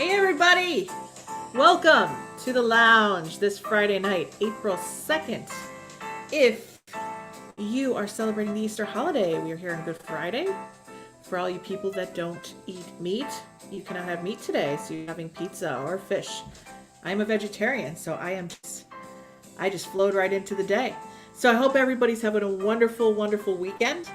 Hey everybody! Welcome to the lounge this Friday night, April 2nd. If you are celebrating the Easter holiday, we are here on Good Friday. For all you people that don't eat meat, you cannot have meat today, so you're having pizza or fish. I'm a vegetarian, so I just flowed right into the day. So I hope everybody's having a wonderful, wonderful weekend.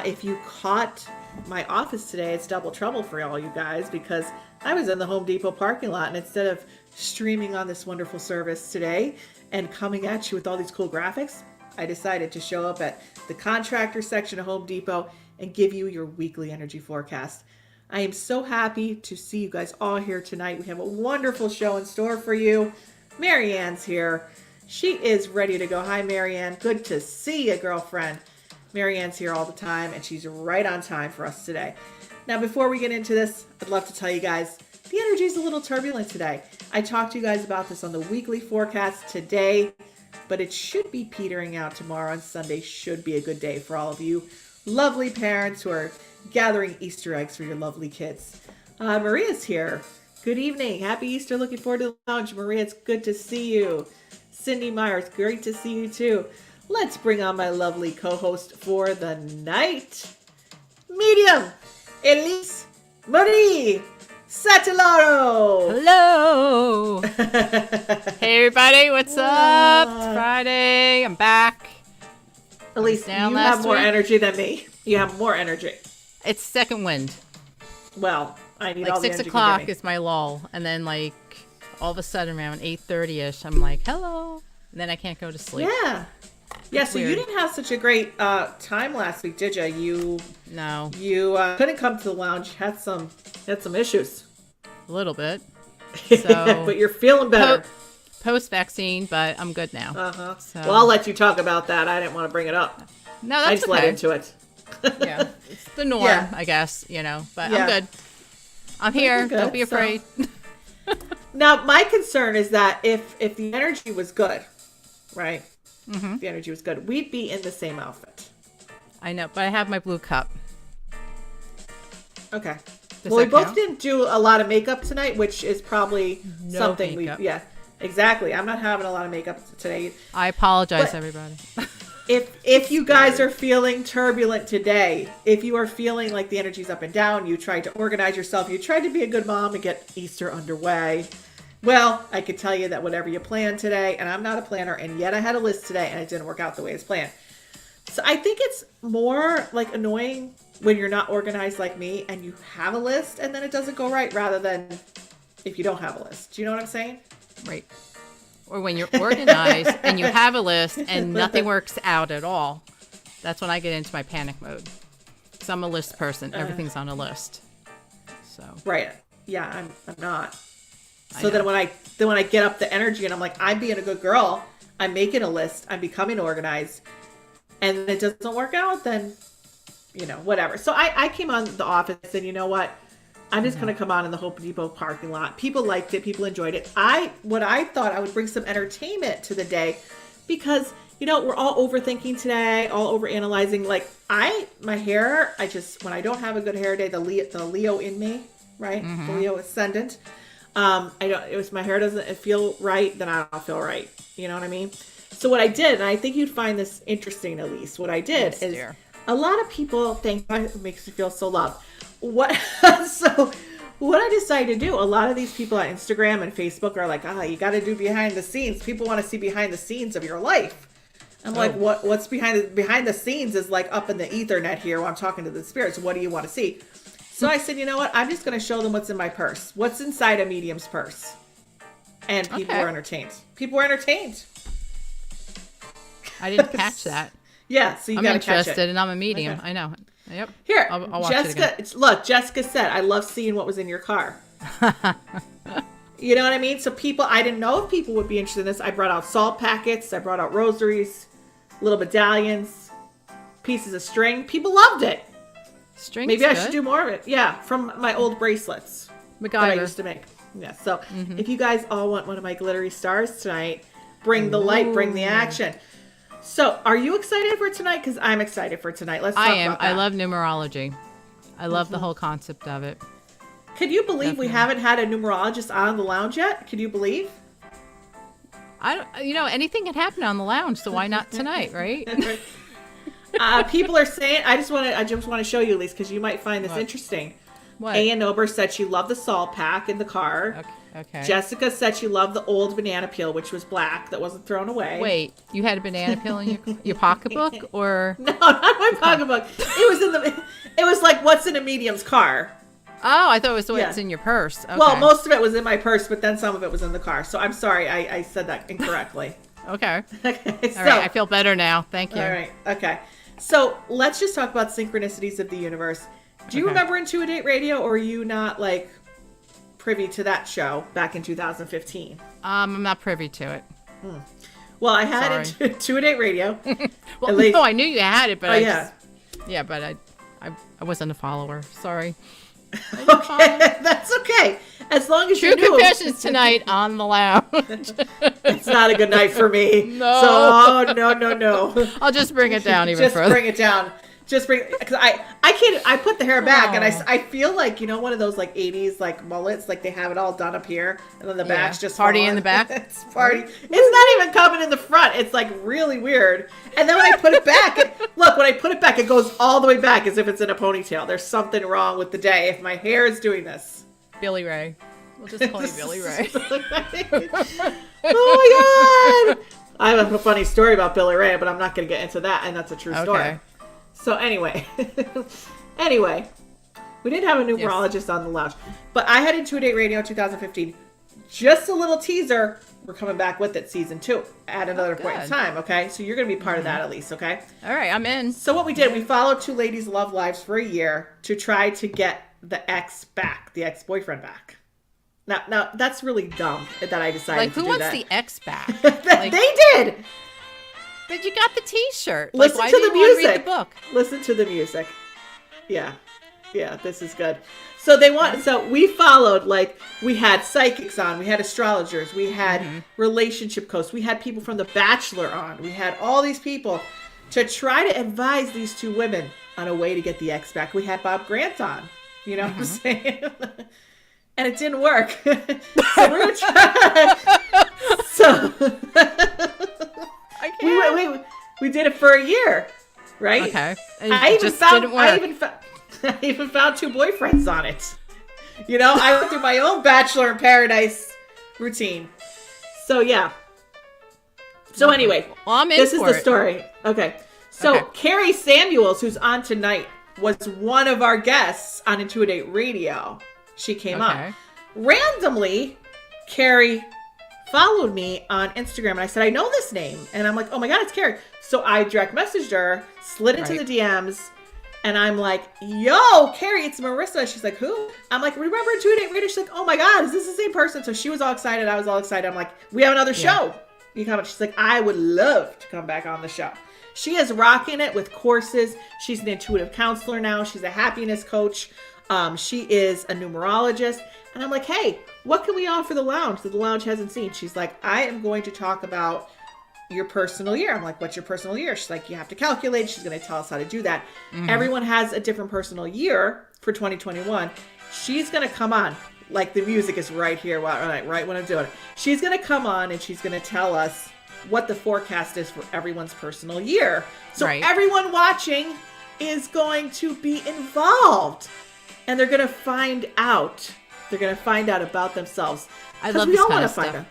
If you caught my office today, it's double trouble for all you guys because I was in the Home Depot parking lot, and instead of streaming on this wonderful service today and coming at you with all these cool graphics, I decided to show up at the contractor section of Home Depot and give you your weekly energy forecast. I am so happy to see you guys all here tonight. We have a wonderful show in store for you. Marianne's here. She is ready to go. Hi, Marianne. Good to see you, girlfriend. Marianne's here all the time, and she's right on time for us today. Now, before we get into this, I'd love to tell you guys, the energy is a little turbulent today. I talked to you guys about this on the weekly forecast today, but it should be petering out tomorrow, and Sunday should be a good day for all of you lovely parents who are gathering Easter eggs for your lovely kids. Maria's here. Good evening. Happy Easter. Looking forward to the lounge. Maria, it's good to see you. Cindy Myers, great to see you too. Let's bring on my lovely co-host for the night, Medium Elise Marie Satellaro. Hello. Hey everybody, what's up? It's Friday. I'm back. Elise, you have more energy than me. You have more energy. It's second wind. Well, I need like all the 6 energy o'clock is my lull, and then like all of a sudden around 8:30ish, I'm like, hello, and then I can't go to sleep. Yeah, so you didn't have such a great time last week, did you? No. You couldn't come to the lounge. You had some issues. A little bit. So, but you're feeling better. Post-vaccine, but I'm good now. Uh-huh. So. Well, I'll let you talk about that. I didn't want to bring it up. No, that's I just led into it. Yeah, it's the norm, I guess, but I'm good. I'm here. Good, don't be afraid. So. Now, my concern is that if the energy was good, right? Mm-hmm. If the energy was good, we'd be in the same outfit. I know, but I have my blue cup. Okay. Does we both count? didn't do a lot of makeup tonight, which is probably something makeup. Yeah, exactly. I'm not having a lot of makeup today. I apologize, everybody. If you guys are feeling turbulent today, if you are feeling like the energy's up and down, you tried to organize yourself, you tried to be a good mom and get Easter underway. Well, I could tell you that whatever you plan today, and I'm not a planner, and yet I had a list today, and it didn't work out the way it's planned. So I think it's more like annoying when you're not organized like me, and you have a list, and then it doesn't go right, rather than if you don't have a list. Do you know what I'm saying? Right. Or when you're organized and you have a list and nothing works out at all. That's when I get into my panic mode. Because I'm a list person. Everything's on a list. So. Right. Yeah, I'm not. So then when I get up the energy and I'm like, I'm being a good girl, I'm making a list, I'm becoming organized, and it doesn't work out, then, whatever. So I came on the office and you know what? I'm just going to come on in the Home Depot parking lot. People liked it. People enjoyed it. I thought I would bring some entertainment to the day because, we're all overthinking today, all overanalyzing. Like my hair, when I don't have a good hair day, the Leo in me, right? Mm-hmm. The Leo ascendant. My hair doesn't feel right, then I don't feel right. You know what I mean? So what I did, and I think you'd find this interesting, Elise, what I did is a lot of people think it makes me feel so loved. What I decided to do, a lot of these people on Instagram and Facebook are like, you got to do behind the scenes. People want to see behind the scenes of your life. I'm like, what's behind the scenes is like up in the ethernet here while I'm talking to the spirits. What do you want to see? So I said, you know what? I'm just going to show them what's in my purse. What's inside a medium's purse. And people were entertained. People were entertained. I didn't catch that. Yeah, so you got to catch it. I'm interested, and I'm a medium. Okay. I know. Yep. Here, I'll watch Jessica. it again. Look, Jessica said, "I love seeing what was in your car." You know what I mean? So I didn't know if people would be interested in this. I brought out salt packets. I brought out rosaries, little medallions, pieces of string. People loved it. String's Maybe I good. should do more of it. Yeah, from my old bracelets that I used to make. Yeah. So if you guys all want one of my glittery stars tonight, bring the light, bring the action. So, are you excited for tonight? Because I'm excited for tonight. Let's talk about that. I love numerology. I love the whole concept of it. Can you believe we haven't had a numerologist on the lounge yet? Can you believe? Anything can happen on the lounge, so why not tonight, right? People are saying, I just want to show you, Elise, because you might find this interesting. What? A.N. Ober said she loved the salt pack in the car. Okay. Jessica said she loved the old banana peel, which was black, that wasn't thrown away. Wait, you had a banana peel in your pocketbook, or? No, not my pocketbook. It was like what's in a medium's car. Oh, I thought it was what's in your purse. Okay. Well, most of it was in my purse, but then some of it was in the car. So I'm sorry, I said that incorrectly. Okay. Okay. All right, I feel better now. Thank you. All right. Okay. So let's just talk about synchronicities of the universe. Do you remember Intuitive Radio, or are you not like privy to that show back in 2015? I'm not privy to it. Well, I had Intuitive Radio. Well, no, I knew you had it, but but I wasn't a follower. Sorry. Okay, that's okay. As long as True you knew. confessions tonight on the lounge. It's not a good night for me. No. So no. I'll just bring it down even just further. Just bring it down. Because I can't. I put the hair back, and I feel like one of those like 80s like mullets, like they have it all done up here, and then the back's just party falling. in the back. It's party. It's not even coming in the front. It's like really weird. And then when I put it back, when I put it back, it goes all the way back as if it's in a ponytail. There's something wrong with the day if my hair is doing this. Billy Ray. We'll just call you Billy Ray. Oh my god! I have a funny story about Billy Ray, but I'm not going to get into that, and that's a true story. So anyway, we did have a numerologist on the lounge, but I had Intuitive Radio 2015. Just a little teaser. We're coming back with it, season 2, at another point in time. Okay, so you're going to be part of that at least. Okay. All right, I'm in. So what we did, we followed two ladies' love lives for a year to try to get the ex back, the ex-boyfriend back. Now that's really dumb that I decided to do that. Like, who wants the ex back? They did. But you got the T-shirt. Listen why to do the you want music. to read the book? Listen to the music. Yeah, this is good. So we followed, like, we had psychics on, we had astrologers, we had relationship coaches, we had people from The Bachelor on, we had all these people to try to advise these two women on a way to get the ex back. We had Bob Grant on, you know what I'm saying? And it didn't work. So we're gonna try. So we did it for a year, right? Okay. I even found two boyfriends on it. I went through my own Bachelor in Paradise routine. So yeah. So anyway, this is the story. Okay. So Kari Samuels, who's on tonight, was one of our guests on Intuitive Radio. She came on. Randomly, Kari followed me on Instagram, and I said, I know this name. And I'm like, oh my God, it's Kari. So I direct messaged her, slid into the DMs, and I'm like, yo, Kari, it's Marisa. She's like, who? I'm like, remember Intuitive Radio? She's like, oh my God, is this the same person? So she was all excited. I was all excited. I'm like, we have another show. You come. She's like, I would love to come back on the show. She is rocking it with courses. She's an intuitive counselor now. She's a happiness coach. She is a numerologist. And I'm like, hey, what can we offer the lounge that the lounge hasn't seen? She's like, I am going to talk about your personal year. I'm like, what's your personal year? She's like, you have to calculate. She's going to tell us how to do that. Everyone has a different personal year for 2021. She's going to come on. Like, the music is right here, right when I'm doing it. She's going to come on and she's going to tell us what the forecast is for everyone's personal year. So everyone watching is going to be involved. And they're going to find out. They're going to find out about themselves. I love this kind of find stuff. out.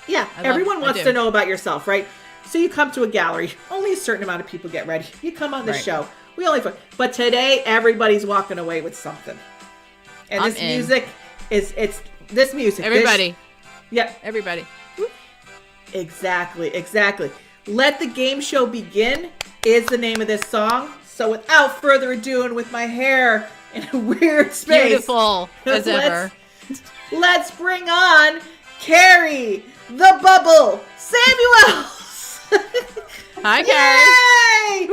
Yeah, everyone wants to know about yourself, right? So you come to a gallery. Only a certain amount of people get ready. You come on the show. But today, everybody's walking away with something. And this music is, this music. Everybody. Yeah. Everybody. Exactly. Let the Game Show Begin is the name of this song. So without further ado, and with my hair in a weird space. Beautiful as ever. Let's bring on Kari, the Bubble Samuels. Hi, Kari.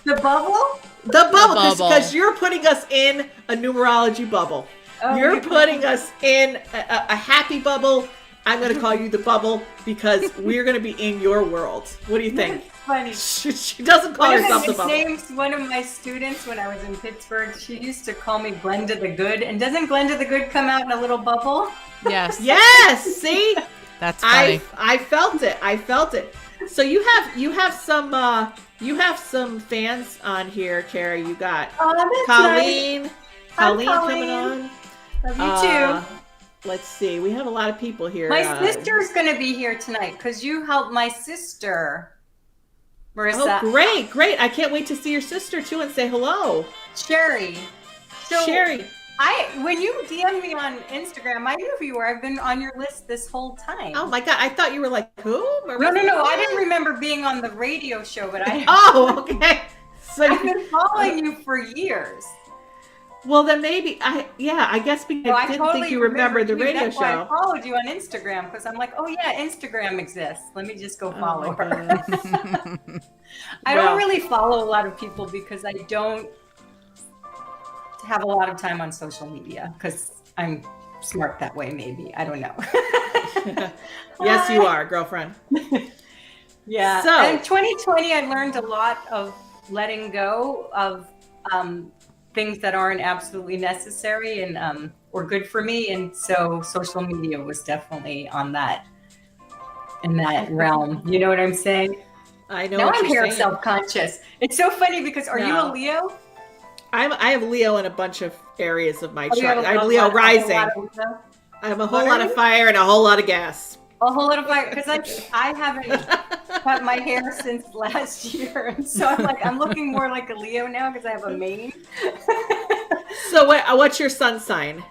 The bubble? The bubble, because you're putting us in a numerology bubble. You're putting us in a happy bubble. I'm going to call you the bubble because we're going to be in your world. What do you think? Funny. She doesn't call herself the bubble. Names one of my students when I was in Pittsburgh. She used to call me Glenda the Good. And doesn't Glenda the Good come out in a little bubble? Yes. Yes. See, That's funny. I felt it. I felt it. So you have some fans on here, Kari. You got Colleen. Nice. Colleen Hi, coming on. Love you too. Let's see. We have a lot of people here. My sister's going to be here tonight because you helped my sister, Marisa. Oh, great. I can't wait to see your sister too and say hello. Sherry. So Sherry. When you DM me on Instagram, I knew who you were. I've been on your list this whole time. Oh my God. I thought you were like, who? Marisa? No. I didn't remember being on the radio show, but I. Oh, okay. So I've been following you for years. Well, then maybe I guess because I didn't think you remembered the radio That's show. Why I followed you on Instagram because I'm like, oh yeah, Instagram exists. Let me just go follow her. I don't really follow a lot of people because I don't have a lot of time on social media because I'm smart that way. Maybe I don't know. Yes, you are, girlfriend. Yeah. So in 2020, I learned a lot of letting go of things that aren't absolutely necessary and or good for me, and so social media was definitely on that in that realm. You know what I'm saying? I know. Now what I'm you're here saying. self-conscious. It's so funny because are you a Leo? I have Leo in a bunch of areas of my Oh, chart. I have Leo rising. I have a whole lot of fire and a whole lot of gas. A whole lot of fire because I haven't cut my hair since last year, and so I'm looking more like a Leo now because I have a mane. So what's your sun sign?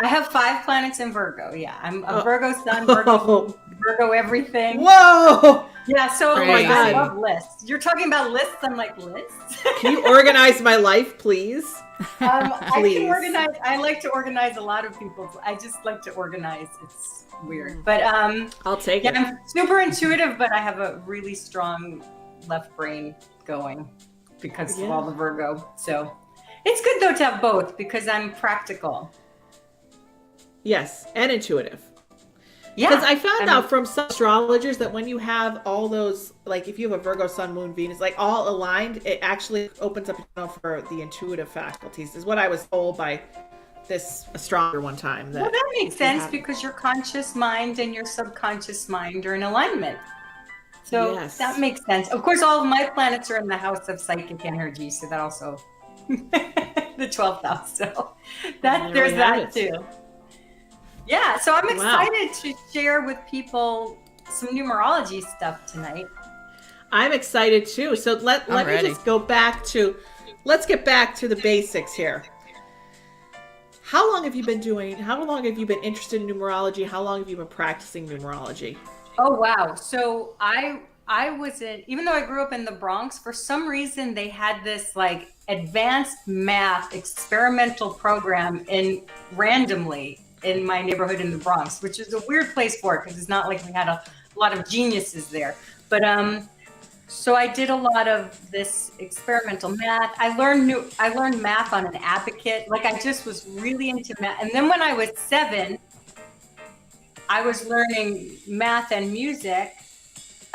I have 5 planets in Virgo. Yeah, I'm a Virgo sun, Virgo everything. Whoa! Yeah, so Great. I love lists. You're talking about lists. I'm like, lists? Can you organize my life, please? I Please. can organize. I like to organize a lot of people's. I just like to organize. It's weird, but I'll take it. I'm super intuitive, but I have a really strong left brain going because of all the Virgo. So it's good though to have both because I'm practical. Yes, and intuitive. Yeah, Because I found out from some astrologers that when you have all those, like if you have a Virgo, Sun, Moon, Venus, like all aligned, it actually opens up for the intuitive faculties, is what I was told by this astrologer one time. Well, that makes sense because your conscious mind and your subconscious mind are in alignment. So that makes sense. Of course, all of my planets are in the house of psychic energy, so that also the 12th house. So there's that too. Yeah, so I'm excited to share with people some numerology stuff tonight. I'm excited too. So let me just go back to, let's get back to the basics here. How long have you been interested in numerology? How long have you been practicing numerology? Oh, wow. So I was even though I grew up in the Bronx, for some reason they had this like advanced math experimental program randomly in my neighborhood in the Bronx, which is a weird place for it because it's not like we had a lot of geniuses there. But so I did a lot of this experimental math. I learned math on an abacus. Like I just was really into math. And then when I was 7, I was learning math and music.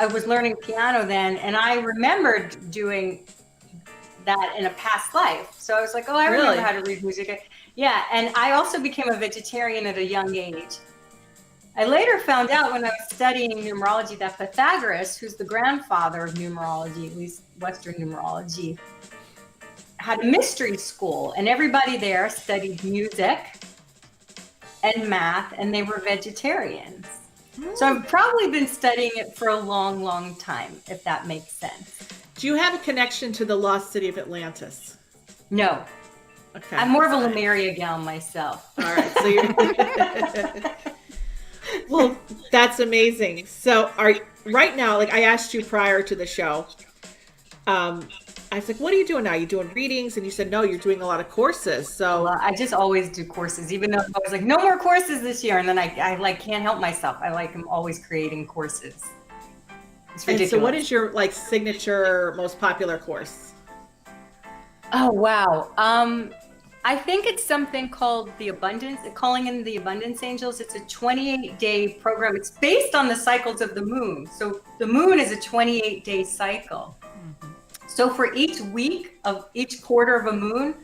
I was learning piano then, and I remembered doing that in a past life. So I was like, oh, I remember how to read music. Yeah, and I also became a vegetarian at a young age. I later found out when I was studying numerology that Pythagoras, who's the grandfather of numerology, at least Western numerology, had a mystery school, and everybody there studied music and math, and they were vegetarians. So I've probably been studying it for a long, long time, if that makes sense. Do you have a connection to the lost city of Atlantis? No. Okay. I'm more of a Lemuria gal myself. All right. So you're well, that's amazing. So right now, like I asked you prior to the show, I was like, what are you doing now? You doing readings? And you said, no, you're doing a lot of courses. So I just always do courses, even though I was like, no more courses this year. And then I like can't help myself. I'm always creating courses. It's ridiculous. And so what is your like signature, most popular course? Oh, wow. I think it's something called the abundance, calling in the abundance angels. It's a 28-day program. It's based on the cycles of the moon. So the moon is a 28-day cycle. So for each week of each quarter of a moon,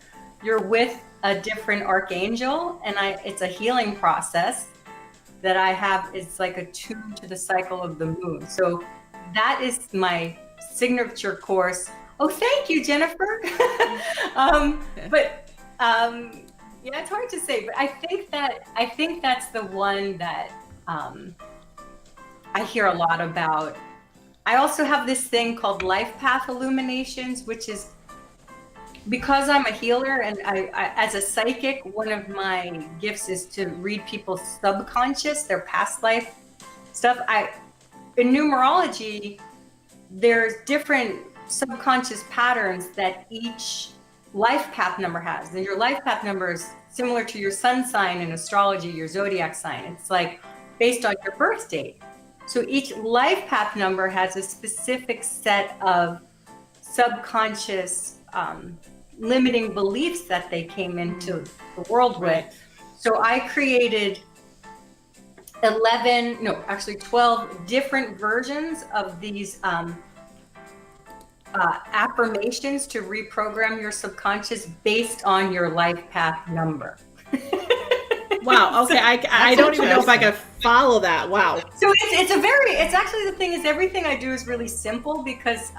you're with a different archangel, and it's a healing process that I have. It's like attuned to the cycle of the moon. So that is my signature course. Oh, thank you, Jennifer. Yeah, it's hard to say, but I think that's the one that I hear a lot about. I also have this thing called life path illuminations, which is because I'm a healer and I as a psychic, one of my gifts is to read people's subconscious, their past life stuff. In numerology, there's different subconscious patterns that each life path number has. And your life path number is similar to your sun sign in astrology, your zodiac sign. It's like based on your birth date. So each life path number has a specific set of subconscious limiting beliefs that they came into the world with. So I created 12 different versions of these affirmations to reprogram your subconscious based on your life path number. Wow. Okay. I don't even know if I can follow that. Wow. So it's actually, the thing is, everything I do is really simple because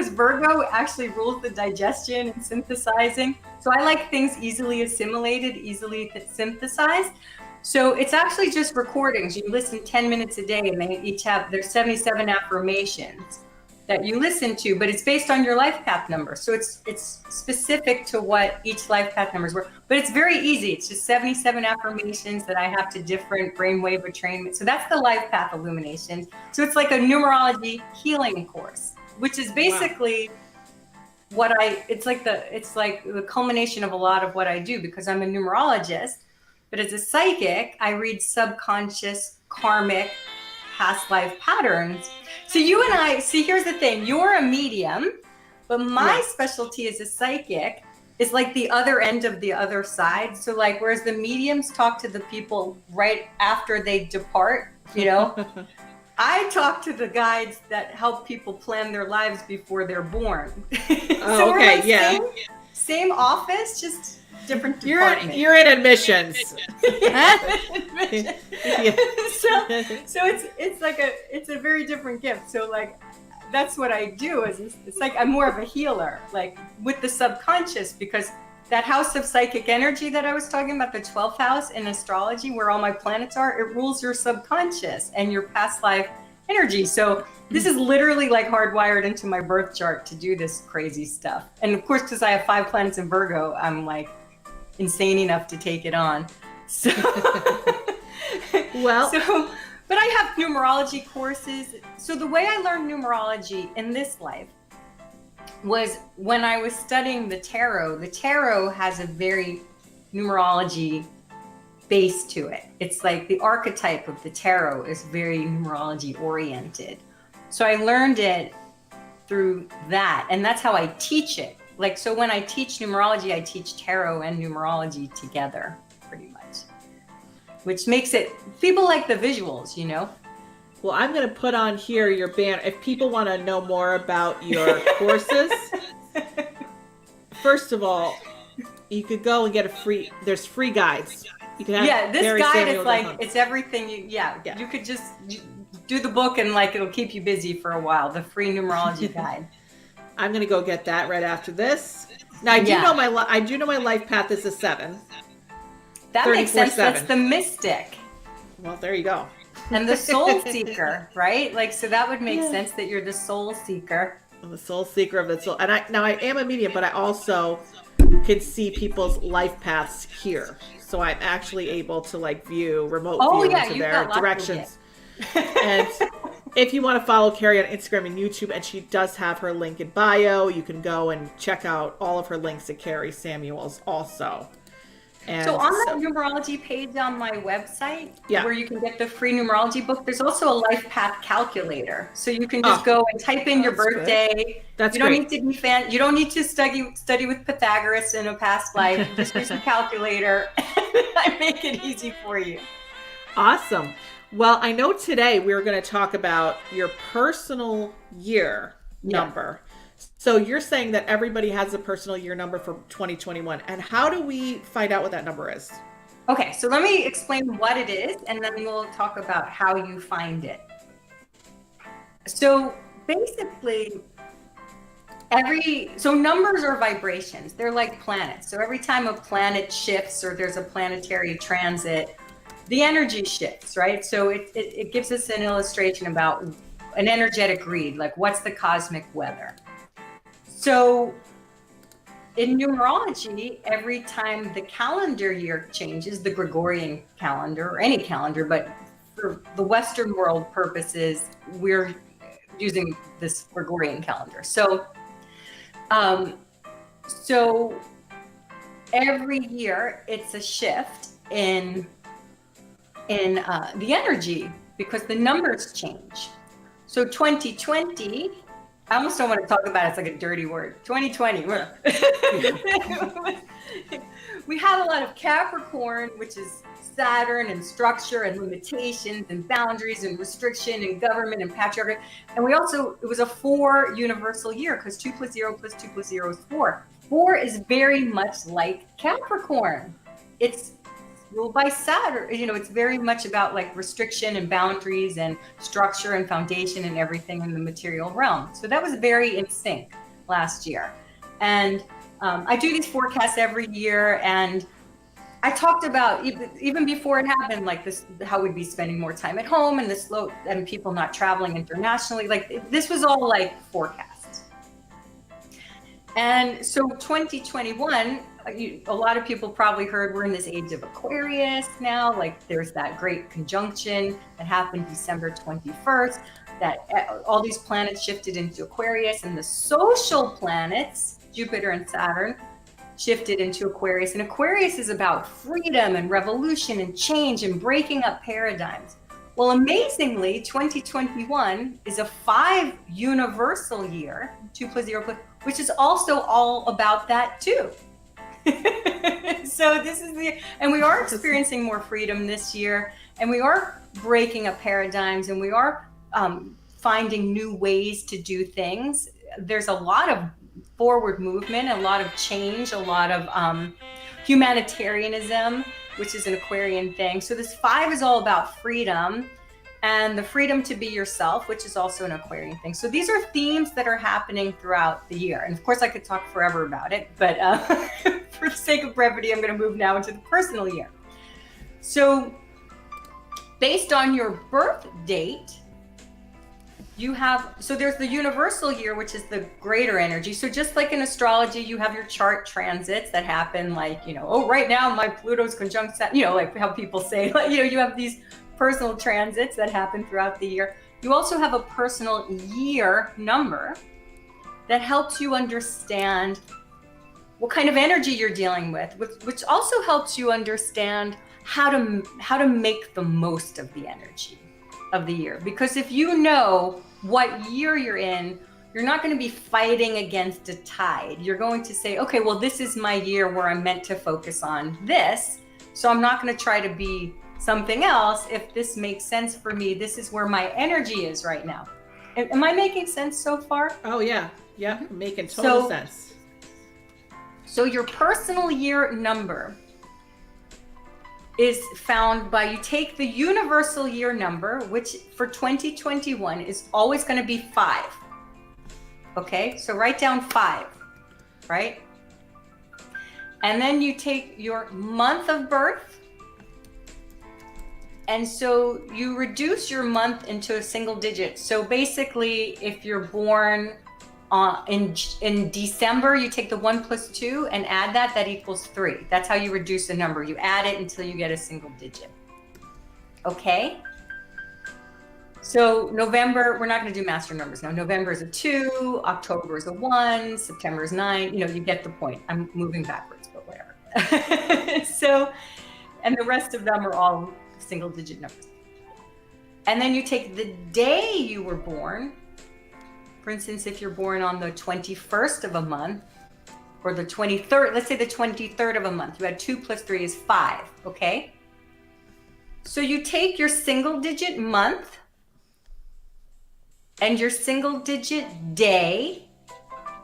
Virgo actually rules the digestion and synthesizing. So I like things easily assimilated, easily synthesized. So it's actually just recordings. You listen 10 minutes a day, and they each have their 77 affirmations that you listen to, but it's based on your life path number. So it's specific to what each life path numbers were, but it's very easy. It's just 77 affirmations that I have to different brainwave entrainment. So that's the life path illumination. So it's like a numerology healing course, which is basically it's like the culmination of a lot of what I do, because I'm a numerologist, but as a psychic, I read subconscious, karmic, past life patterns. So you and I, here's the thing, you're a medium, but my specialty as a psychic is like the other end of the other side. So like, whereas the mediums talk to the people right after they depart, I talk to the guides that help people plan their lives before they're born. So okay, same office, just different department. You're in admissions. So it's a very different gift. So like, that's what I do. It's like I'm more of a healer, like with the subconscious, because that house of psychic energy that I was talking about, the 12th house in astrology, where all my planets are, it rules your subconscious and your past life energy. So this is literally like hardwired into my birth chart to do this crazy stuff. And of course, because I have 5 planets in Virgo, I'm like insane enough to take it on. So, but I have numerology courses. So the way I learned numerology in this life was when I was studying the tarot. The tarot has a very numerology base to it. It's like the archetype of the tarot is very numerology oriented. So I learned it through that, and that's how I teach it. Like, so when I teach numerology, I teach tarot and numerology together, pretty much, which makes it, people like the visuals, Well, I'm going to put on here your banner. If people want to know more about your courses, first of all, you could go and get there's free guides. You can have this guide is like, it's everything. You could just do the book and like, it'll keep you busy for a while. The free numerology guide. I'm going to go get that right after this. Now, I do know my life path is a 7. That makes sense. That's the mystic. Well, there you go. And the soul seeker, right? Like, so that would make sense that you're the soul seeker. I'm the soul seeker of the soul. And I am a medium, but I also can see people's life paths here. So I'm actually able to like view remote view into their directions. And if you want to follow Kari on Instagram and YouTube, and she does have her link in bio, you can go and check out all of her links at Kari Samuels also. And so on that numerology page on my website, Yeah. where you can get the free numerology book, there's also a life path calculator. So you can just go and type in your That's good. birthday. That's You don't great. need to be you don't need to study with Pythagoras in a past life. You just use the calculator. I make it easy for you. Awesome. Well, I know today we're going to talk about your personal year number. So you're saying that everybody has a personal year number for 2021. And how do we find out what that number is? Okay, so let me explain what it is, and then we'll talk about how you find it. So basically, so numbers are vibrations. They're like planets. So every time a planet shifts or there's a planetary transit, the energy shifts, right? So it gives us an illustration about an energetic read, like what's the cosmic weather. So in numerology, every time the calendar year changes, the Gregorian calendar or any calendar, but for the Western world purposes, we're using this Gregorian calendar. So every year it's a shift in the energy because the numbers change. So 2020, I almost don't want to talk about it. It's like a dirty word. 2020. We have a lot of Capricorn, which is Saturn and structure and limitations and boundaries and restriction and government and patriarchy. And it was a 4 universal year because 2 + 0 + 2 + 0 is 4. 4 is very much like Capricorn. It's ruled by Saturn. It's very much about like restriction and boundaries and structure and foundation and everything in the material realm. So that was very in sync last year. And I do these forecasts every year. And I talked about even before it happened, like this, how we'd be spending more time at home and people not traveling internationally. Like this was all like forecasts. And so 2021, a lot of people probably heard we're in this age of Aquarius now. Like there's that great conjunction that happened December 21st, that all these planets shifted into Aquarius, and the social planets, Jupiter and Saturn, shifted into Aquarius. And Aquarius is about freedom and revolution and change and breaking up paradigms. Well, amazingly, 2021 is a 5 universal year, 2 + 0 +, which is also all about that too. So and we are experiencing more freedom this year, and we are breaking up paradigms, and we are finding new ways to do things. There's a lot of forward movement, a lot of change, a lot of humanitarianism, which is an Aquarian thing. So this 5 is all about freedom and the freedom to be yourself, which is also an Aquarian thing. So these are themes that are happening throughout the year. And of course I could talk forever about it, but for the sake of brevity, I'm going to move now into the personal year. So based on your birth date, there's the universal year, which is the greater energy. So just like in astrology, you have your chart transits that happen like, right now my Pluto's conjunct Saturn, like how people say, like, you have these personal transits that happen throughout the year. You also have a personal year number that helps you understand what kind of energy you're dealing with, which also helps you understand how to make the most of the energy of the year. Because if you know what year you're in, you're not going to be fighting against a tide. You're going to say, okay, well, this is my year where I'm meant to focus on this. So I'm not going to try to be something else. If this makes sense for me, this is where my energy is right now. Am I making sense so far? Oh, yeah. Yeah, making total sense. So your personal year number is found by, you take the universal year number, which for 2021 is always going to be 5. Okay, so write down 5, right? And then you take your month of birth. And so you reduce your month into a single digit. So basically, if you're born in December, you take the 1 + 2 and add that equals 3. That's how you reduce a number. You add it until you get a single digit. Okay? So November, we're not going to do master numbers now. November is a 2, October is a 1, September is 9. You get the point. I'm moving backwards, but whatever. So, and the rest of them are all single digit numbers. And then you take the day you were born. For instance, if you're born on the 21st of a month, or the 23rd, let's say the 23rd of a month, you had 2 plus 3 is 5, okay? So you take your single digit month and your single digit day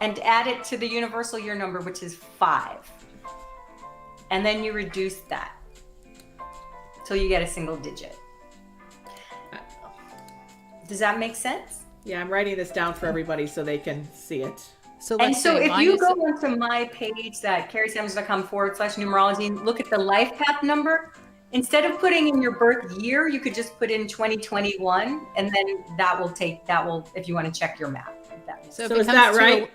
and add it to the universal year number, which is 5. And then you reduce that till you get a single digit. Does that make sense? Yeah, I'm writing this down for everybody so they can see it. So And let's so say if mine you is- go onto my page, that karisanders.com/numerology, and look at the life path number, instead of putting in your birth year, you could just put in 2021, and then that will, if you want to check your map. If that makes So, sense. if it is comes that to right?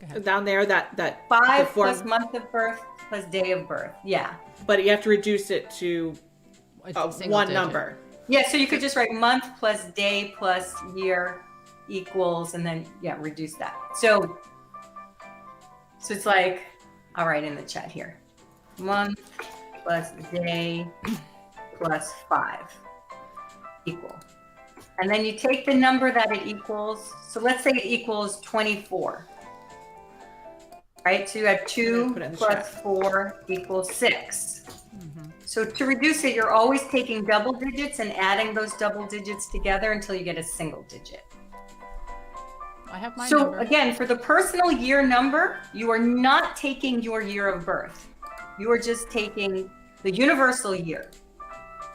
Go ahead. Down there, that 5 the form- plus month of birth plus day of birth. Yeah. but you have to reduce it to a single one digit. number. Yeah, so you could just write month plus day plus year equals, and then, yeah, reduce that. So it's like, I'll write in the chat here. Month plus day plus 5 equal. And then you take the number that it equals. So let's say it equals 24. Right? So you had I'm 2 gonna put it in the plus chat. 4 equals 6. Mm-hmm. So to reduce it, you're always taking double digits and adding those double digits together until you get a single digit. I have my So number. again, for the personal year number, you are not taking your year of birth. You are just taking the universal year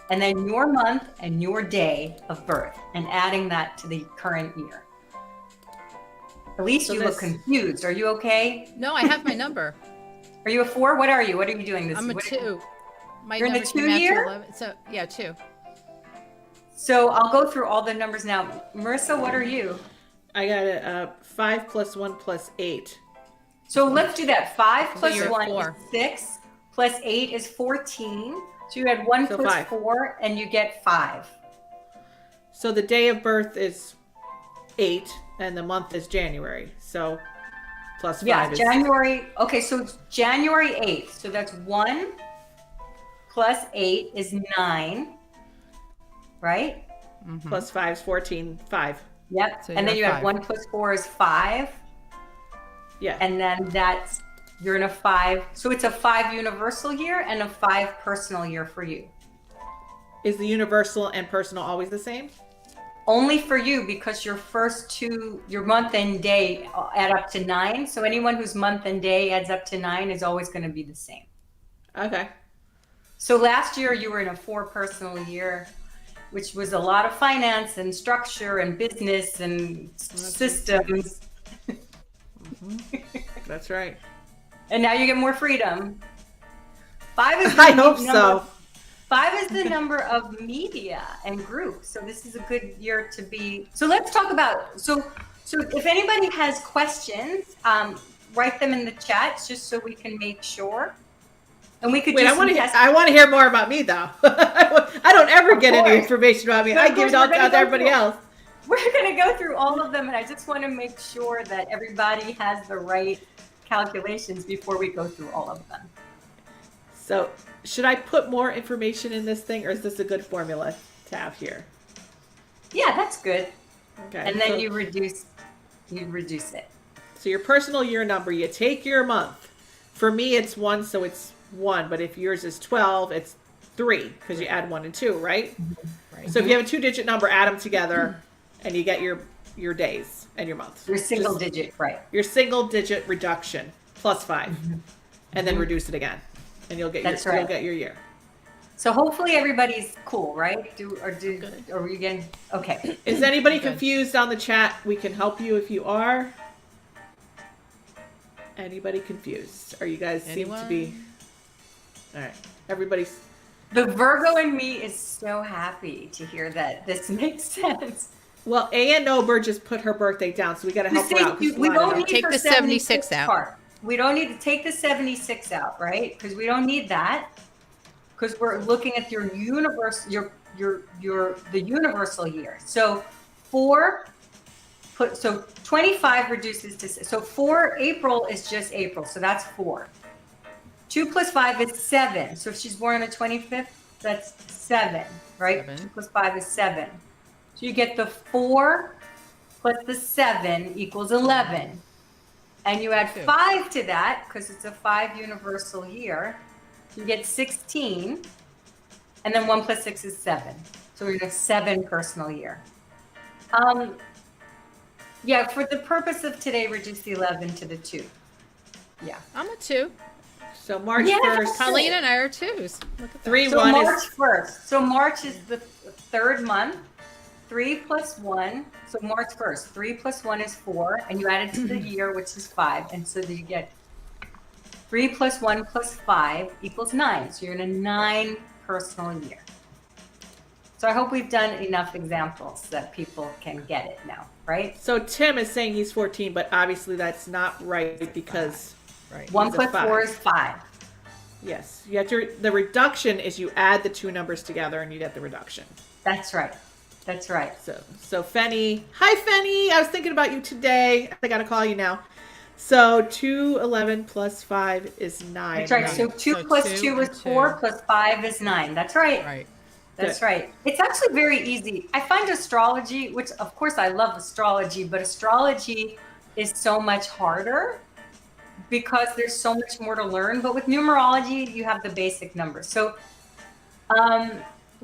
and then your month and your day of birth and adding that to the current year. At least So you look this- confused. Are you okay? No, I have my number. Are you a 4? What are you? What are you doing this? I'm a what- 2. My You're in the number 2 came out to year? 11. So yeah, 2. So I'll go through all the numbers now. Marissa, what are you? I got a 5 plus 1 plus 8. So let's do that. 5 So plus you're 1 4. is 6, plus 8 is 14. So you had 1 So plus 5. 4, and you get 5. So the day of birth is 8, and the month is January. So plus 5 Yeah, is January. Okay, so it's January 8th. So that's 1 plus 8 is 9, right? Mm-hmm. plus 5 is 14. 5. Yep. So And then you're you have 5. 1 plus 4 is 5. Yeah. And then you're in a 5. So it's a 5 universal year and a 5 personal year for you. Is the universal and personal always the same? Only for you, because your first 2, your month and day add up to 9. So anyone whose month and day adds up to 9 is always going to be the same. Okay. So last year you were in a 4 personal year, which was a lot of finance and structure and business and systems. That's right. And now you get more freedom. 5 is I hope so. 5 is the number of media and groups. So this is a good year to be. So let's talk about, so if anybody has questions, write them in the chat just so we can make sure. And we could Wait, do I want to hear more about me though. I don't ever get any course. information about me. But I of give course, it all we're gonna out to go everybody through- else. We're going to go through all of them, and I just want to make sure that everybody has the right calculations before we go through all of them. So, should I put more information in this thing, or is this a good formula to have here? Yeah, that's good. Okay. And then so, you reduce it. so your personal year number, you take your month. For me, it's 1, so it's 1. But if yours is 12, it's 3 because you add 1 and 2, right? Right. So if you have a 2-digit number, add them together, and you get your days and your months. Your single Just digit, right? your single digit reduction plus 5, and then reduce it again, and you'll get That's you'll right. get your year. So hopefully everybody's cool, right? Good. Are we getting okay? Is anybody Good. confused on the chat? We can help you if you are. Anybody confused? Are you guys seem to be? All right. Everybody's. The Virgo in me is so happy to hear that this makes sense. Well, Ann Ober just put her birthday down, so we got to You help her see, out. 'cause we a lot of don't them- need Take her the 76 out. part. We don't need to take the 76 out, right? Because we don't need that. Because we're looking at your universe, the universal year. So 25 reduces to, so 4 April is just April, so that's 4. 2 plus 5 is 7. So if she's born on the 25th, that's 7, right? 7. 2 plus 5 is 7. So you get the 4 plus the 7 equals 11. And you add 5 to that, because it's a 5 universal year. You get 16. And then 1 plus 6 is 7. So we're going to 7 personal year. Yeah, for the purpose of today, reduce the 11 to the 2. Yeah. I'm a 2. So March Yeah. 1st. Colleen and I are 2s. Look at that. 3, So 1 March is 1st. So March is the third month. 3 plus 1. So March 1st. 3 plus 1 is 4. And you add it to the year, which is 5. And so you get 3 plus 1 plus 5 equals 9. So you're in a 9 personal year. So I hope we've done enough examples that people can get it now, right? So Tim is saying he's 14, but obviously that's not right because Right. 1 he's a plus 5. 4 is 5. Yes, you have to. The reduction is you add the two numbers together and you get the reduction. That's right. That's right. So Fenny, hi Fenny. I was thinking about you today. I gotta call you now. So 2, 11 plus 5 is 9. That's right. So 2 So plus 2 2 is and 4 2. plus 5 is 9. That's right. Right. That's Good. right. It's actually very easy. I find astrology, which of course I love astrology, but astrology is so much harder because there's so much more to learn. But with numerology, you have the basic numbers. So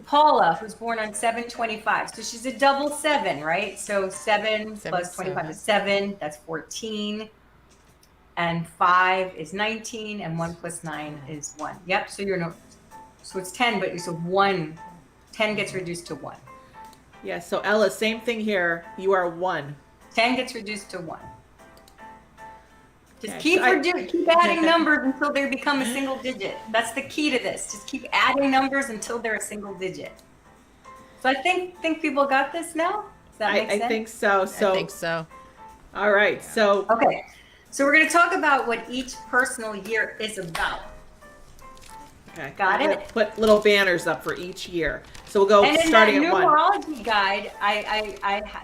Paula, who's born on 7/25, so she's a double 7, right? So 7 plus 25 is 7. That's 14. And 5 is 19, and 1 plus 9 is 1. Yep. So so it's 10, but it's a 1. 10 gets reduced to 1. Yeah. So Ella, same thing here. You are 1. 10 gets reduced to 1. Just Okay, keep adding numbers until they become a single digit. That's the key to this. Just keep adding numbers until they're a single digit. So I think people got this now. Does that make sense? I think so. So I think so. all right. So Okay. So we're going to talk about what each personal year is about. okay, Got I'm it? gonna put little banners up for each year. So we'll go And in starting that at 1. numerology guide,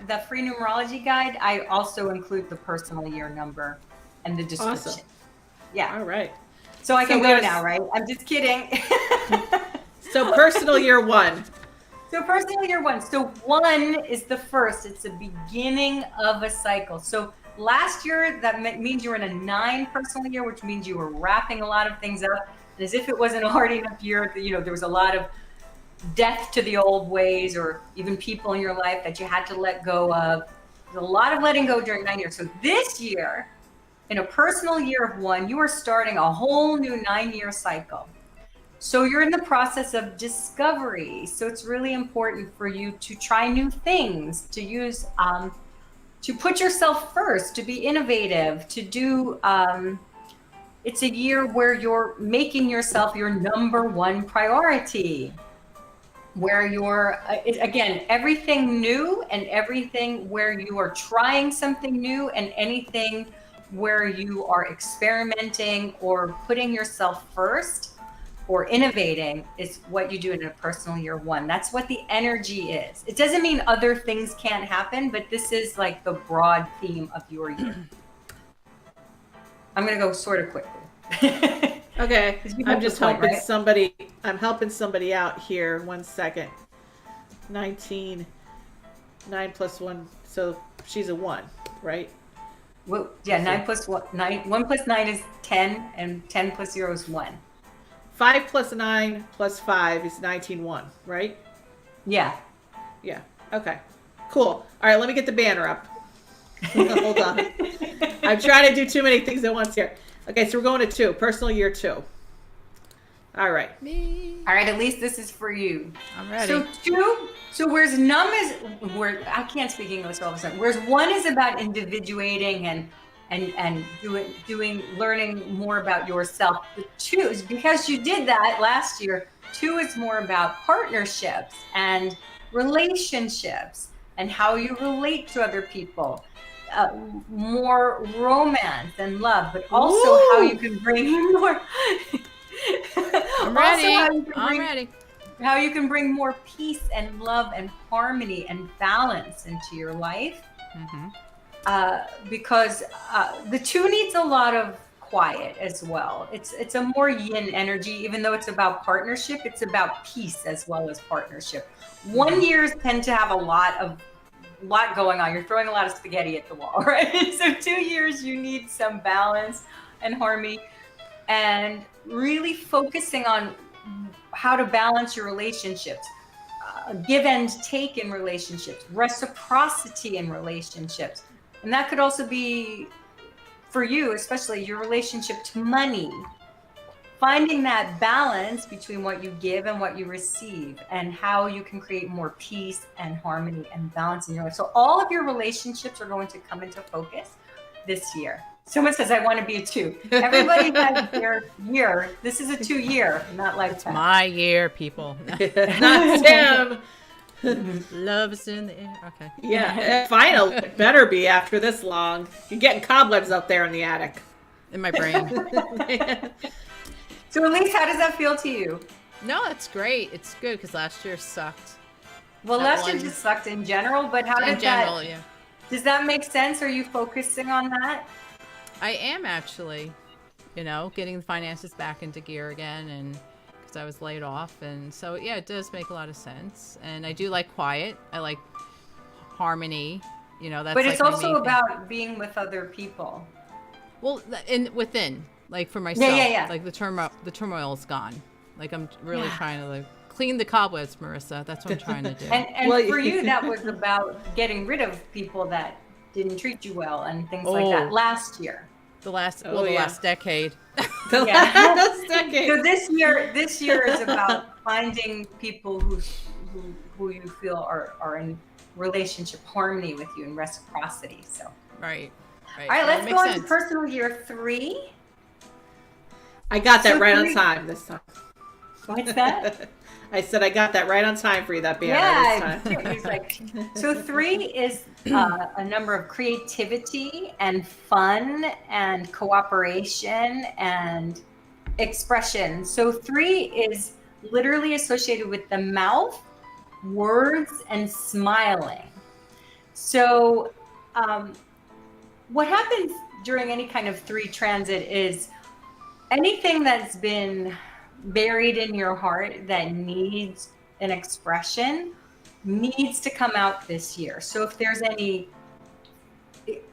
the free numerology guide, I also include the personal year number and the description. Awesome. Yeah. All right. So I can go there's- now, right? I'm just kidding. So personal year 1. So personal year 1. So 1 is the first. It's the beginning of a cycle. So last year, that means you were in a 9 personal year, which means you were wrapping a lot of things up. And as if it wasn't a hard enough year, there was a lot of death to the old ways, or even people in your life that you had to let go of. There's a lot of letting go during 9 years. So this year, in a personal year of 1, you are starting a whole new 9-year cycle. So you're in the process of discovery. So it's really important for you to try new things, to use, to put yourself first, to be innovative, to do, it's a year where you're making yourself your number 1 priority, where you're, again, everything new and everything where you are trying something new, and anything where you are experimenting or putting yourself first or innovating is what you do in a personal year 1. That's what the energy is. It doesn't mean other things can't happen, but this is like the broad theme of your year. I'm going to go sort of quickly. Okay. I'm just point, helping right? somebody. I'm helping somebody out here. 1 second. 19. 9 plus 1. So she's a 1, right? Well, yeah, 9 plus 1. 1 plus 9 is 10, and 10 plus 0 is 1. 5 plus 9 plus 5 is 19/1, right? Yeah. Yeah. Okay. Cool. All right. Let me get the banner up. Hold on. I'm trying to do too many things at once here. Okay. So we're going to 2. Personal year 2. All right. Me. All right, at least this is for you. I'm ready. So 2, so whereas where I can't speak English all of a sudden. Whereas 1 is about individuating and learning more about yourself. The 2 is because you did that last year. 2 is more about partnerships and relationships and how you relate to other people. More romance and love, but also how you can bring more. I'm ready. I'm ready. How you can bring more peace and love and harmony and balance into your life. Mm-hmm. Because the 2 needs a lot of quiet as well. It's a more yin energy, even though it's about partnership, it's about peace as well as partnership. 1 years tend to have a lot going on. You're throwing a lot of spaghetti at the wall, right? So 2 years, you need some balance and harmony, and really focusing on how to balance your relationships, give and take in relationships, reciprocity in relationships. And that could also be, for you, especially your relationship to money. Finding that balance between what you give and what you receive, and how you can create more peace and harmony and balance in your life. So all of your relationships are going to come into focus this year. Someone says, I want to be a 2. Everybody has their year. This is a 2-year, not lifetime. My year, people. Not Tim. Love is in the air. Okay. Yeah, final. It better be after this long. You're getting cobwebs up there in the attic. In my brain. So Elise, how does that feel to you? No, it's great. It's good because last year sucked. Well, That last year one- just sucked in general, but how In did general, that, yeah. does that make sense? Are you focusing on that? I am actually, getting the finances back into gear again, and because I was laid off, and so yeah, it does make a lot of sense. And I do like quiet. I like harmony. That's. But it's like my also main thing. about being with other people. Well, within, like for myself, yeah. like the turmoil is gone. Like I'm really Yeah. trying to clean the cobwebs, Marissa. That's what I'm trying to do. And Well, for you, that was about getting rid of people that didn't treat you well and things like that Oh. last year. the last yeah. last decade. The Yeah. last decade. So this year is about finding people who you feel are in relationship harmony with you and reciprocity. So Right. all right, That let's go makes on to sense. personal year 3. I got that So right on 3 time this time. What's that? I said I got that right on time for you, that piano Yeah, this time. he's like, so 3 is a number of creativity and fun and cooperation and expression. So 3 is literally associated with the mouth, words, and smiling. So what happens during any kind of 3 transit is anything that's been buried in your heart that needs an expression needs to come out this year. So if there's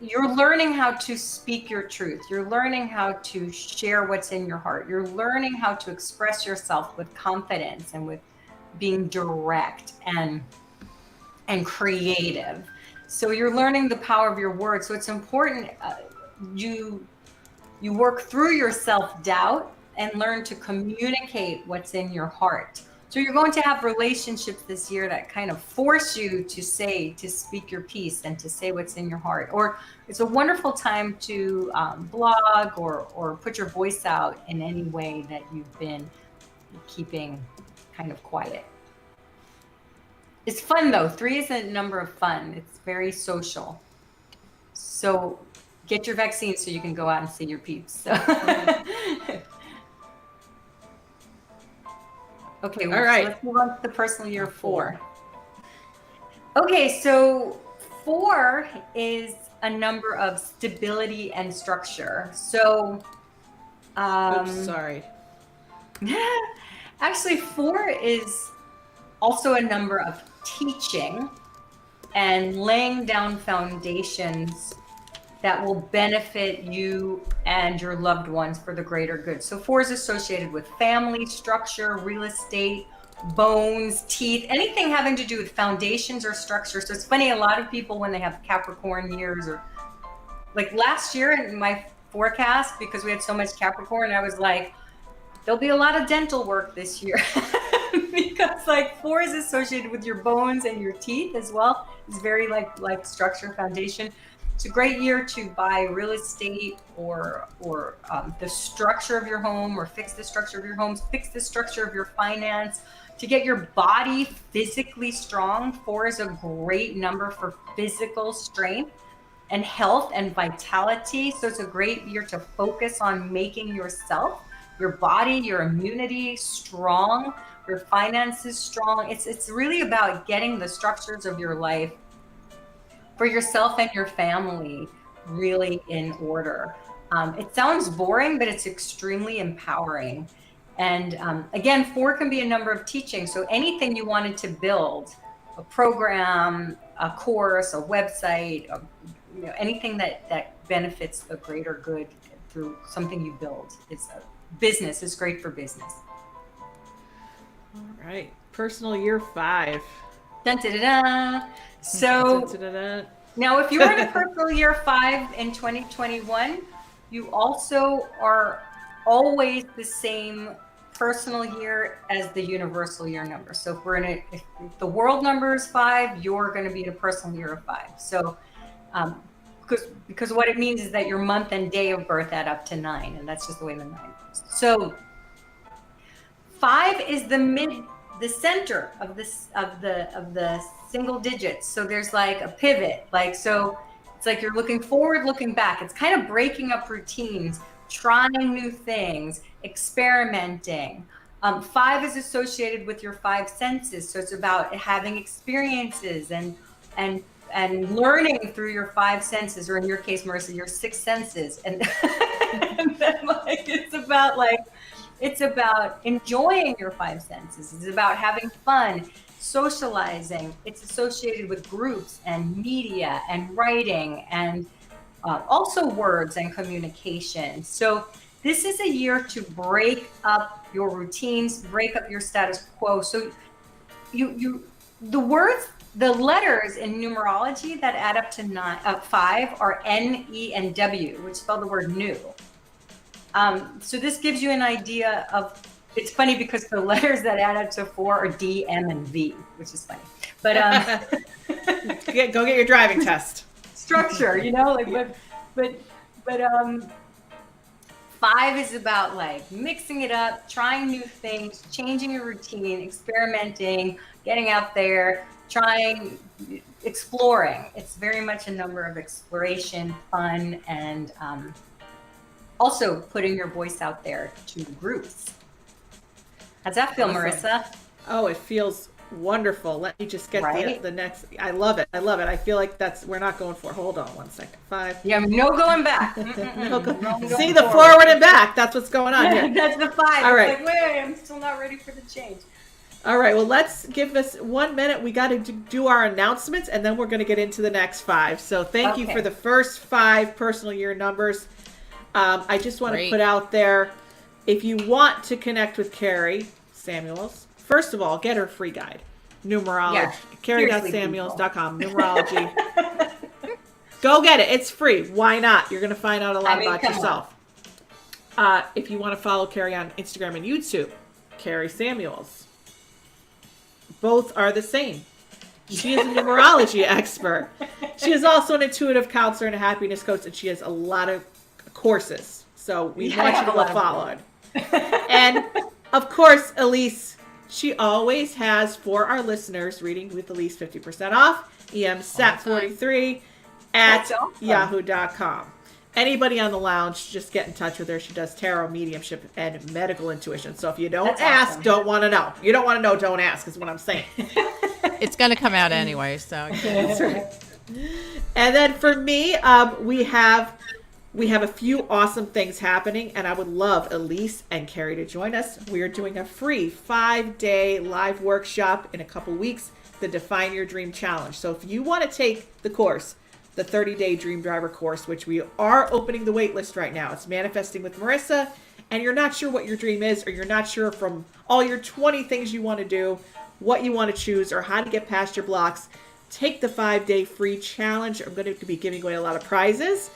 you're learning how to speak your truth. You're learning how to share what's in your heart. You're learning how to express yourself with confidence and with being direct and creative. So you're learning the power of your words. So it's important you work through your self-doubt and learn to communicate what's in your heart. So you're going to have relationships this year that kind of force you to speak your piece and to say what's in your heart. Or it's a wonderful time to blog or put your voice out in any way that you've been keeping kind of quiet. It's fun though. 3 is a number of fun. It's very social. So get your vaccine so you can go out and see your peeps. So. Okay, well, All right. so let's move on to the personal year 4. Okay, so 4 is a number of stability and structure. So, Oops, sorry. actually 4 is also a number of teaching and laying down foundations that will benefit you and your loved ones for the greater good. So 4 is associated with family, structure, real estate, bones, teeth, anything having to do with foundations or structure. So it's funny, a lot of people when they have Capricorn years, or like last year in my forecast, because we had so much Capricorn, I was like, there'll be a lot of dental work this year. Because like 4 is associated with your bones and your teeth as well. It's very like structure, foundation. It's a great year to buy real estate or the structure of your home, or fix the structure of your homes, fix the structure of your finance, to get your body physically strong. 4 is a great number for physical strength and health and vitality. So it's a great year to focus on making yourself, your body, your immunity strong, your finances strong. It's really about getting the structures of your life for yourself and your family really in order. It sounds boring, but it's extremely empowering. And again, 4 can be a number of teachings. So anything you wanted to build, a program, a course, a website, anything that benefits the greater good through something you build, business is great for business. All right. Personal year 5. Dun, da, da, da. So Dun, da, da, da. now, if you're in a personal year 5 in 2021, you also are always the same personal year as the universal year number. So if the world number is 5, you're going to be in a personal year of 5. So because what it means is that your month and day of birth add up to 9, and that's just the way the 9 goes. So 5 is the center of the single digits. So there's like a pivot, so it's like you're looking forward, looking back. It's kind of breaking up routines, trying new things, experimenting. 5 is associated with your 5 senses. So it's about having experiences and learning through your 5 senses, or in your case, Marisa, your 6 senses. And then it's about enjoying your 5 senses. It's about having fun, socializing. It's associated with groups and media and writing and also words and communication. So this is a year to break up your routines, break up your status quo. So the letters in numerology that add up to 5 are N, E, and W, which spell the word new. So this gives you an idea of, it's funny because the letters that add up to 4 are D, M, and V, which is funny. But Go get your driving test. Structure, but 5 is about mixing it up, trying new things, changing your routine, experimenting, getting out there, exploring. It's very much a number of exploration, fun, and also putting your voice out there to groups. How's that feel, Marisa? Oh, it feels wonderful. Let me just get the next. I love it. I feel like we're not going for. Hold on one second. 5. Yeah, no going back. See the forward and back. That's what's going on here. That's the 5. All right. It's wait, I'm still not ready for the change. All right. Well, let's give this 1 minute. We got to do our announcements, and then we're going to get into the next 5. So thank you for the first 5 personal year numbers. I just want to put out there, if you want to connect with Kari Samuels, first of all, get her free guide, numerology, Yeah, Kari.samuels.com, numerology. Go get it. It's free. Why not? You're going to find out a lot about yourself. If you want to follow Kari on Instagram and YouTube, Kari Samuels. Both are the same. She is a numerology expert. She is also an intuitive counselor and a happiness coach, and she has a lot of courses. So we want you to look followed. And of course, Elise, she always has, for our listeners, reading with Elise 50% off, emsat43 at yahoo.com. Anybody on the lounge, just get in touch with her. She does tarot, mediumship, and medical intuition. So if you don't ask, don't want to know. You don't want to know, don't ask, is what I'm saying. It's going to come out anyway, so. That's right. And then for me, we have a few awesome things happening, and I would love Elise and Kari to join us. We are doing a free 5-day live workshop in a couple weeks, the Define Your Dream Challenge. So if you want to take the course, the 30-day Dream Driver course, which we are opening the wait list right now. It's Manifesting with Marisa, and you're not sure what your dream is, or you're not sure from all your 20 things you want to do, what you want to choose, or how to get past your blocks, take the 5-day free challenge. I'm going to be giving away a lot of prizes.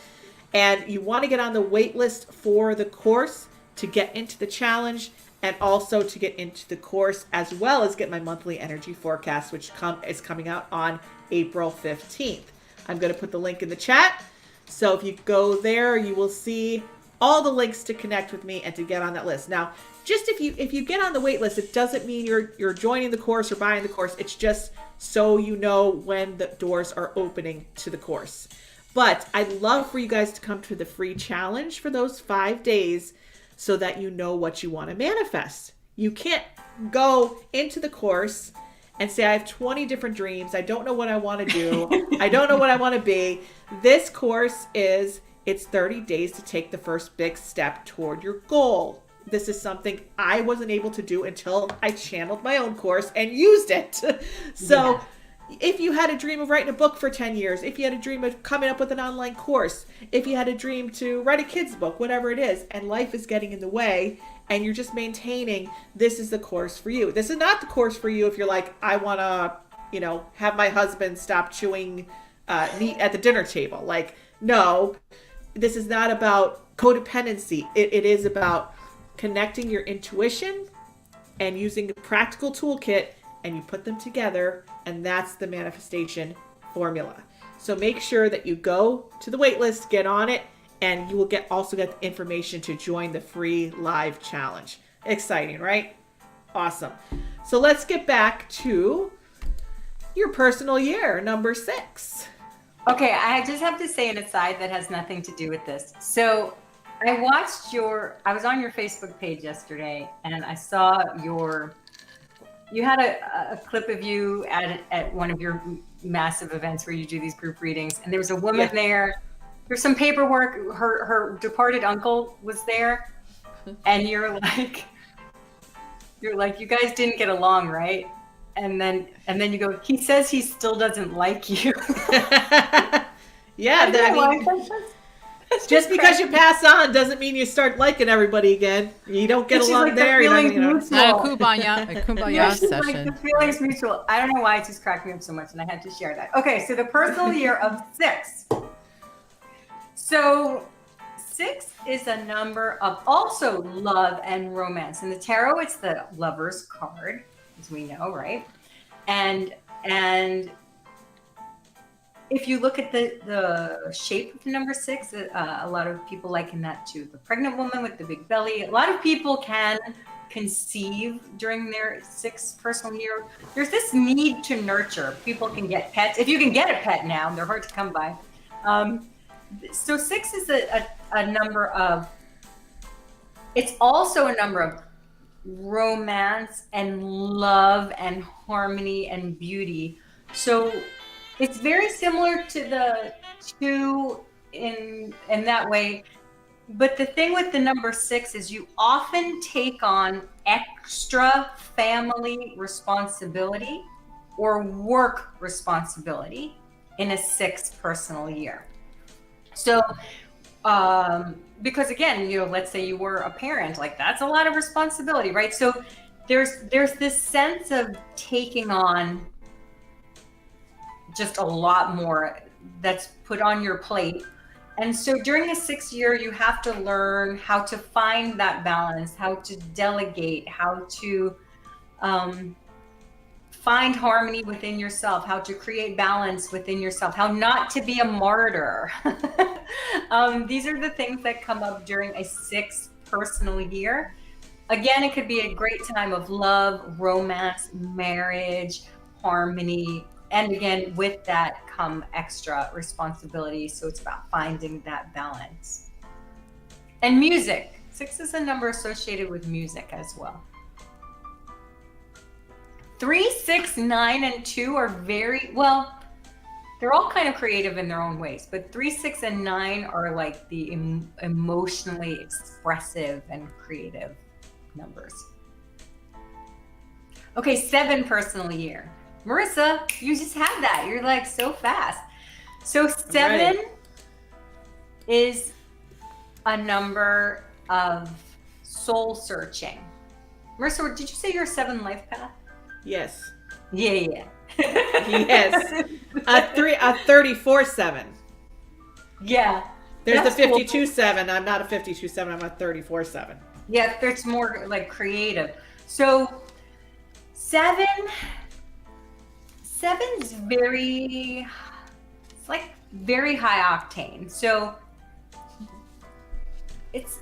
And you want to get on the wait list for the course to get into the challenge, and also to get into the course, as well as get my monthly energy forecast, which is coming out on April 15th. I'm going to put the link in the chat. So if you go there, you will see all the links to connect with me and to get on that list. Now, just if you get on the wait list, it doesn't mean you're joining the course or buying the course. It's just so you know when the doors are opening to the course. But I'd love for you guys to come to the free challenge for those 5 days so that you know what you want to manifest. You can't go into the course and say, I have 20 different dreams. I don't know what I want to do. I don't know what I want to be. This course is It's 30 days to take the first big step toward your goal. This is something I wasn't able to do until I channeled my own course and used it. So if you had a dream of writing a book for 10 years, if you had a dream of coming up with an online course, if you had a dream to write a kid's book, whatever it is, and life is getting in the way and you're just maintaining, this is the course for you. This is not the course for you if you're like, I want to, have my husband stop chewing meat at the dinner table. Like, no, this is not about codependency. It is about connecting your intuition and using a practical toolkit, and you put them together, and that's the manifestation formula. So make sure that you go to the waitlist, get on it, and you will also get the information to join the free live challenge. Exciting, right? Awesome. So let's get back to your personal year, number 6. Okay, I just have to say an aside that has nothing to do with this. So I was on your Facebook page yesterday, and I saw you had a clip of you at one of your massive events where you do these group readings, and there was a woman there. There's some paperwork. Her departed uncle was there, and you're like, you guys didn't get along, right? And then you go, he says he still doesn't like you. Yeah, just because you pass on doesn't mean you start liking everybody again. You don't get along like, there. Not a kumbaya session. Like, the feelings mutual. I don't know why it just cracked me up so much, and I had to share that. Okay, so the personal year of 6. So 6 is a number of also love and romance. In the tarot, it's the Lover's card, as we know, right? And if you look at the shape of the number 6, a lot of people liken that to the pregnant woman with the big belly. A lot of people can conceive during their 6th personal year. There's this need to nurture. People can get pets. If you can get a pet now, they're hard to come by. So 6 is a number of, it's also a number of romance and love and harmony and beauty. So it's very similar to the 2 in that way. But the thing with the number 6 is you often take on extra family responsibility or work responsibility in a 6th personal year. So, because again, let's say you were a parent, like that's a lot of responsibility, right? So there's this sense of taking on just a lot more that's put on your plate. And so during the 6th year, you have to learn how to find that balance, how to delegate, how to find harmony within yourself, how to create balance within yourself, how not to be a martyr. These are the things that come up during a 6th personal year. Again, it could be a great time of love, romance, marriage, harmony. And again, with that come extra responsibility. So it's about finding that balance. And music. 6 is a number associated with music as well. 3, 6, 9, and 2 are very, well, they're all kind of creative in their own ways, but 3, 6, and 9 are like the emotionally expressive and creative numbers. Okay, 7 personal year. Marisa, you just had that. You're like so fast. So 7 is a number of soul searching. Marisa, did you say you're a 7 life path? Yes. Yeah. Yes. A 34-7. Yeah. There's the 52-7. I'm not a 52-7. I'm a 34-7. Yeah, it's more like creative. So 7's very, it's like very high octane. So it's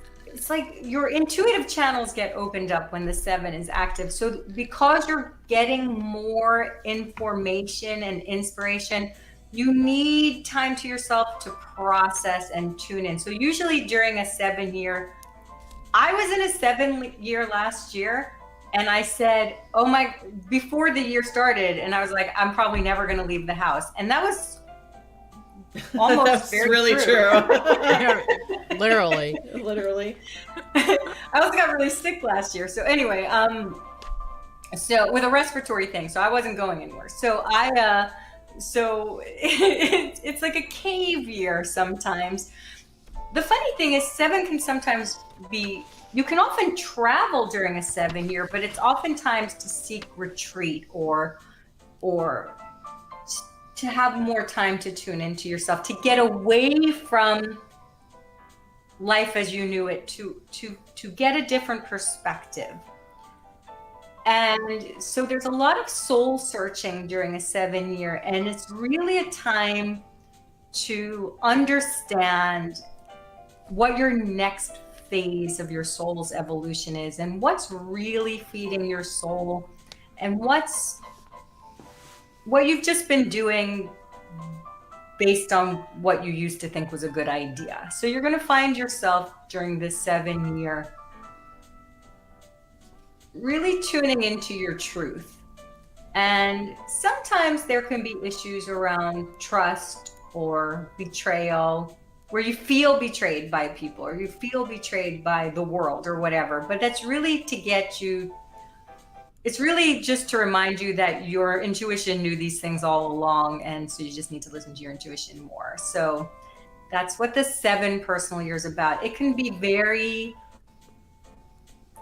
like your intuitive channels get opened up when the 7 is active. So because you're getting more information and inspiration, you need time to yourself to process and tune in. So usually during a 7 year, I was in a 7 year last year, and I said, before the year started, and I was like, I'm probably never going to leave the house. And that was almost That's very really true. Literally. Literally. I also got really sick last year. So anyway, so with a respiratory thing, so I wasn't going anywhere. So it's like a cave year sometimes. The funny thing is 7 can sometimes be, you can often travel during a 7 year, but it's oftentimes to seek retreat or to have more time to tune into yourself, to get away from life as you knew it, to get a different perspective. And so there's a lot of soul searching during a 7 year, and it's really a time to understand what your next phase of your soul's evolution is, and what's really feeding your soul, and what you've just been doing based on what you used to think was a good idea. So you're going to find yourself during this 7 year really tuning into your truth. And sometimes there can be issues around trust or betrayal, where you feel betrayed by people or you feel betrayed by the world or whatever. But that's really to get you, it's really just to remind you that your intuition knew these things all along. And so you just need to listen to your intuition more. So that's what the 7 personal year is about. It can be very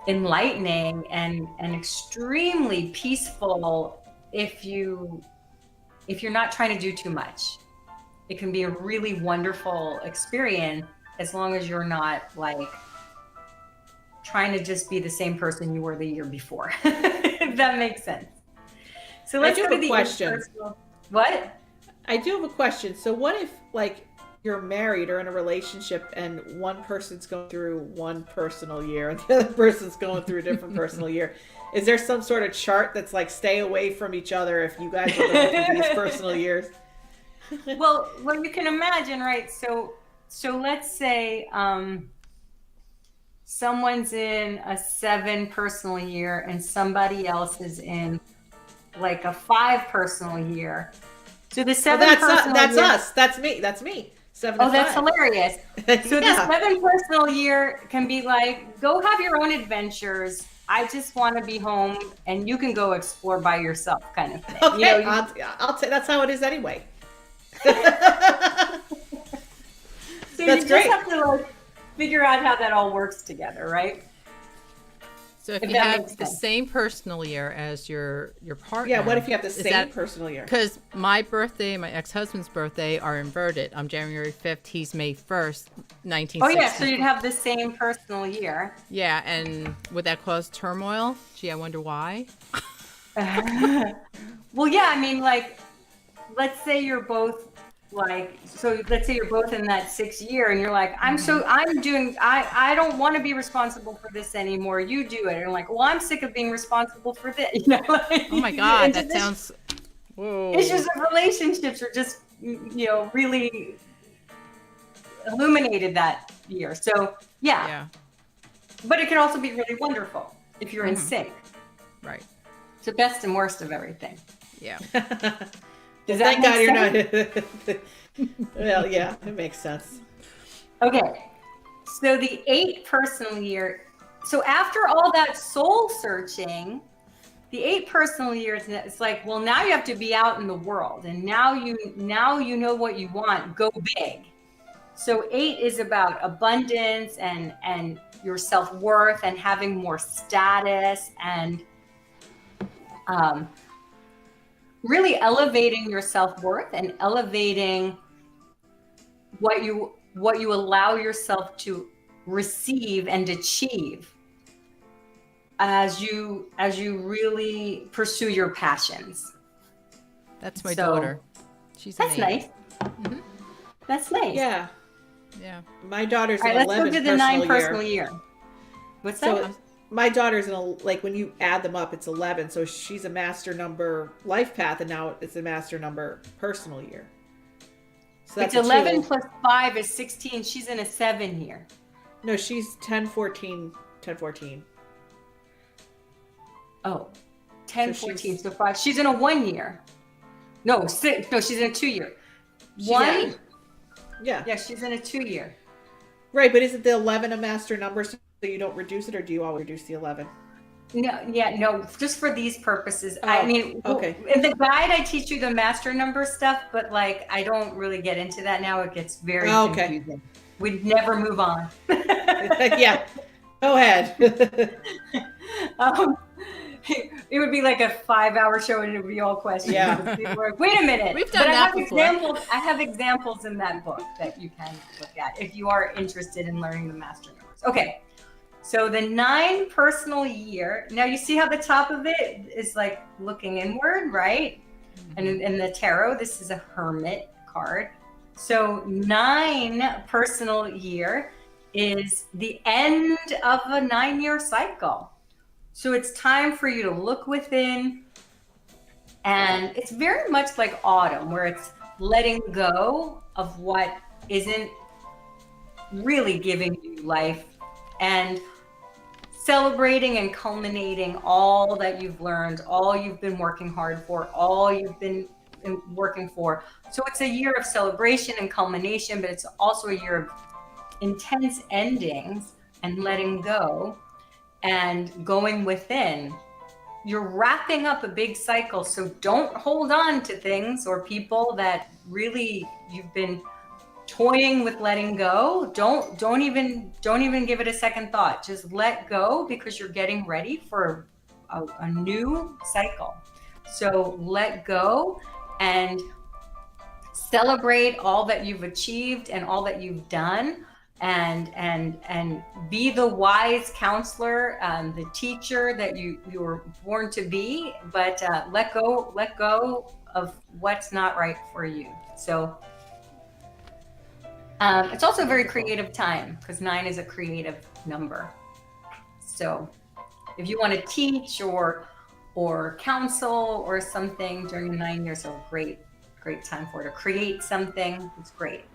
enlightening and extremely peaceful if you're not trying to do too much. It can be a really wonderful experience as long as you're not like trying to just be the same person you were the year before. If that makes sense. So let's go to the question. What? I do have a question. So what if like you're married or in a relationship and one person's going through one personal year and the other person's going through a different personal year? Is there some sort of chart that's like stay away from each other if you guys are going through these personal years? Well, you can imagine, right? So let's say someone's in a 7 personal year and somebody else is in like a 5 personal year. So the 7 that's us. That's me. 7 Oh, that's 5. hilarious. So Yeah. the 7 personal year can be like, go have your own adventures. I just want to be home and you can go explore by yourself kind of thing. Okay, I'll take, that's how it is anyway. So That's you just great. have to like figure out how that all works together, right? So if If you that have makes the sense. same personal year as your partner. Yeah, what if you have the is same that- personal year? Because my birthday and my ex-husband's birthday are inverted. I'm January 5th. He's May 1st, 1960. Oh yeah, so you'd have the same personal year. Yeah, and would that cause turmoil? Gee, I wonder why. Well, yeah, I mean, like, let's say you're both let's say you're both in that 6 year and you're like, I don't want to be responsible for this anymore. You do it. And I'm like, well, I'm sick of being responsible for this. You know, like, Oh my God, that sounds. Whoa. Issues of relationships are just, really illuminated that year. So yeah. But it can also be really wonderful if you're in sync. Right. It's the best and worst of everything. Yeah. Does that Thank God you're sense? not. Well, yeah, it makes sense. Okay. So the 8 personal year. So after all that soul searching, the 8 personal years, it's like, well, now you have to be out in the world, and now you know what you want. Go big. So 8 is about abundance and your self-worth and having more status and really elevating your self-worth and elevating what you allow yourself to receive and achieve as you really pursue your passions. That's my daughter. She's an That's 8. nice. Mhm. That's nice. Yeah, Yeah. my daughter's All an right, let's 11 go to the 9 personal personal year. year. What's So that? my daughter's like when you add them up, it's 11. So she's a master number life path, and now it's a master number personal year. So It's a 11 tool. plus 5 is 16. She's in a 7 year. No, she's 10, 14. Oh, 10, So 14, so 5. She's in a 1 year. No, 6. No, she's in a 2 year. She's 1, adding. Yeah. Yeah, she's in a 2-year. Right, but isn't the 11 a master number so you don't reduce it, or do you always reduce the 11? No, just for these purposes. Oh, I mean, okay. in the guide, I teach you the master number stuff, but like, I don't really get into that now. It gets very confusing. We'd never move on. Yeah, go ahead. It would be like a 5-hour show and it would be all questions. Yeah. People are like, wait a minute. We've done that before. I have examples in that book that you can look at if you are interested in learning the master numbers. Okay. So the 9 personal year. Now you see how the top of it is like looking inward, right? And in the tarot, this is a hermit card. So 9 personal year is the end of a 9-year cycle. So it's time for you to look within, and it's very much like autumn, where it's letting go of what isn't really giving you life and celebrating and culminating all that you've learned, all you've been working hard for, all you've been working for. So it's a year of celebration and culmination, but it's also a year of intense endings and letting go and going within. You're wrapping up a big cycle, so don't hold on to things or people that really you've been toying with letting go. Don't even give it a second thought. Just let go, because you're getting ready for a new cycle. So let go and celebrate all that you've achieved and all that you've done, and be the wise counselor, the teacher that you were born to be, but let go of what's not right for you. So it's also a very creative time, because 9 is a creative number. So if you want to teach or counsel or something during the 9 years, a great time for it, to create something. It's great.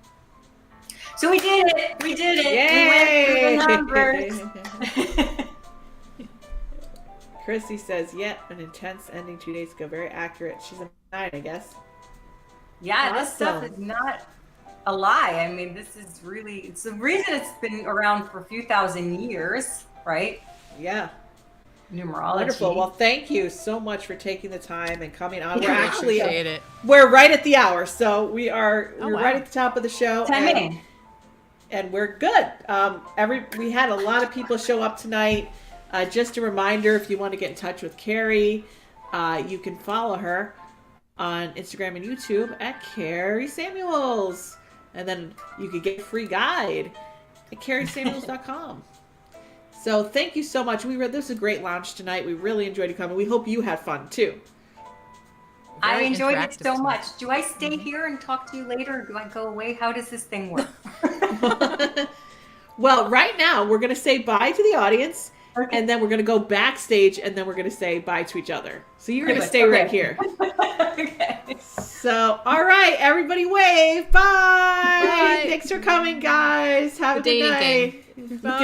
So we did it. Yay! We went through the numbers. Chrissy says, an intense ending 2 days ago. Very accurate. She's a 9, I guess. Yeah, Awesome. This stuff is not a lie. I mean, this is really, it's the reason it's been around for a few thousand years, right? Yeah. Numerology. Wonderful. Well, thank you so much for taking the time and coming on. We're I actually appreciate it. We're right at the hour, so we're wow. right at the top of the show. And we're good. We had a lot of people show up tonight. Just a reminder, if you want to get in touch with Kari, you can follow her on Instagram and YouTube at Kari Samuels. And then you could get a free guide at KariSamuels.com. So thank you so much. This was a great lounge tonight. We really enjoyed you coming. We hope you had fun too. I enjoyed it so much. Do I stay here and talk to you later, or do I go away? How does this thing work? Well, right now we're going to say bye to the audience, and then we're going to go backstage, and then we're going to say bye to each other. So you're going to stay right here. Okay. So, all right, everybody wave. Bye. Bye. Thanks for coming, guys. Have a good night. Bye.